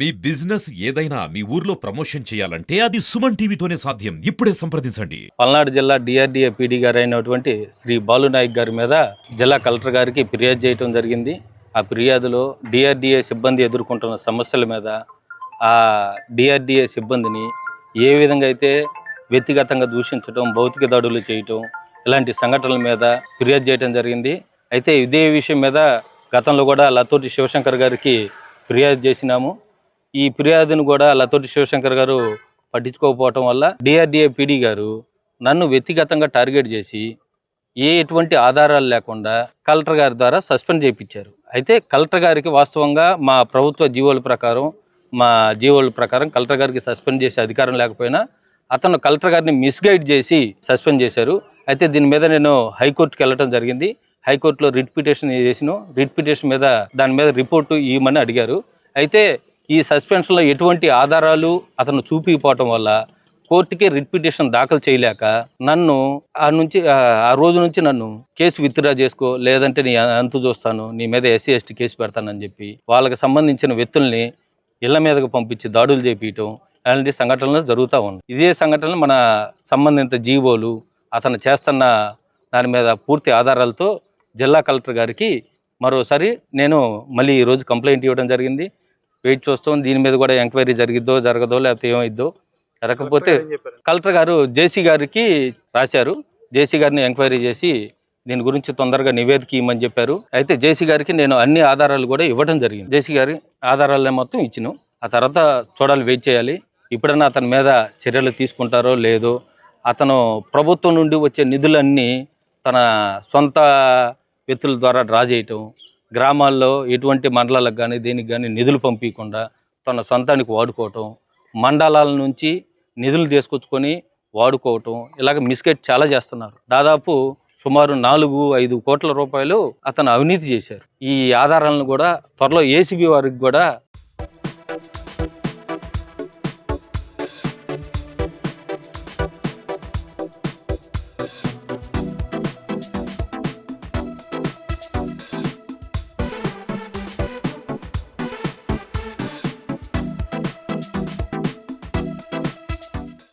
మీ business ఏదైనా మీ ఊర్లో promotion చేయాలంటే అది సుమన్ టీవీతోనే సాధ్యం. ఇప్పుడే సంప్రదించండి. పల్నాడు జిల్లా డిఆర్డీఏ పీడీ గారు అయినటువంటి శ్రీ బాలునాయక్ గారి మీద జిల్లా కలెక్టర్ గారికి ఫిర్యాదు చేయడం జరిగింది. ఆ ఫిర్యాదులో డిఆర్డీఏ సిబ్బంది ఎదుర్కొంటున్న సమస్యల మీద ఆ డిఆర్డీఏ సిబ్బందిని ఏ విధంగా అయితే వ్యక్తిగతంగా దూషించడం, భౌతిక దాడులు చేయటం, ఇలాంటి సంఘటనల మీద ఫిర్యాదు చేయడం జరిగింది. అయితే ఇదే విషయం మీద గతంలో కూడా లతోటి శివశంకర్ గారికి ఫిర్యాదు చేసినాము. ఈ ఫిర్యాదును కూడా లతోటి శివశంకర్ గారు పట్టించుకోకపోవటం వల్ల డిఆర్డీఏ పీడీ గారు నన్ను వ్యక్తిగతంగా టార్గెట్ చేసి ఎటువంటి ఆధారాలు లేకుండా కలెక్టర్ గారి ద్వారా సస్పెండ్ చేయించారు. అయితే కలెక్టర్ గారికి వాస్తవంగా మా ప్రభుత్వ జీవోల ప్రకారం కలెక్టర్ గారికి సస్పెండ్ చేసే అధికారం లేకపోయినా అతను కలెక్టర్ గారిని మిస్గైడ్ చేసి సస్పెండ్ చేశారు. అయితే దీని మీద నేను హైకోర్టుకి వెళ్ళడం జరిగింది. హైకోర్టులో రిట్ పిటిషన్ చేసిన దాని మీద రిపోర్టు ఇవ్వమని అడిగారు. అయితే ఈ సస్పెన్షన్లో ఎటువంటి ఆధారాలు అతను చూపించకపోవటం వల్ల కోర్టుకి రిట్ పిటిషన్ దాఖలు చేయలేక నన్ను ఆ రోజు నుంచి నన్ను కేసు విత్డ్రా చేసుకో, లేదంటే నీ అంతు చూస్తాను, నీ మీద ఎస్సీ ఎస్టీ కేసు పెడతానని చెప్పి వాళ్ళకి సంబంధించిన వ్యక్తుల్ని ఇళ్ల మీదకు పంపించి దాడులు చేపించడం అలాంటి సంఘటనలు జరుగుతూ ఉన్నాయి. ఇదే సంఘటనలు మన సంబంధిత జీవోలు అతను చేస్తున్న దాని మీద పూర్తి ఆధారాలతో జిల్లా కలెక్టర్ గారికి మరోసారి నేను మళ్ళీ ఈరోజు కంప్లైంట్ ఇవ్వడం జరిగింది. వెయిట్ చూస్తాం, దీని మీద కూడా ఎంక్వైరీ జరగదో లేకపోతే ఏమైద్దో. జరగకపోతే కలెక్టర్ గారు జేసీ గారికి రాశారు. జేసీ గారిని ఎంక్వైరీ చేసి దీని గురించి తొందరగా నివేదిక ఇవ్వమని చెప్పారు. అయితే జేసీ గారికి నేను అన్ని ఆధారాలు కూడా ఇవ్వడం జరిగింది. జేసీ గారి ఆధారాలనే మొత్తం ఇచ్చినాం. ఆ తర్వాత చూడాలి, వెయిట్ చేయాలి. ఇప్పుడన్నా అతని మీద చర్యలు తీసుకుంటారో లేదో. అతను ప్రభుత్వం నుండి వచ్చే నిధులన్నీ తన సొంత వ్యక్తుల ద్వారా డ్రా చేయటం, గ్రామాల్లో ఎటువంటి మండలాలకు కానీ దేనికి కానీ నిధులు పంపించకుండా తన సొంతానికి వాడుకోవటం, మండలాల నుంచి నిధులు తీసుకొచ్చుకొని వాడుకోవటం, ఇలాగ మిస్గైడ్ చాలా చేస్తున్నారు. దాదాపు సుమారు 4-5 కోట్ల రూపాయలు అతను అవినీతి చేశారు. ఈ ఆధారాలను కూడా త్వరలో ఏసీబీ వారికి కూడా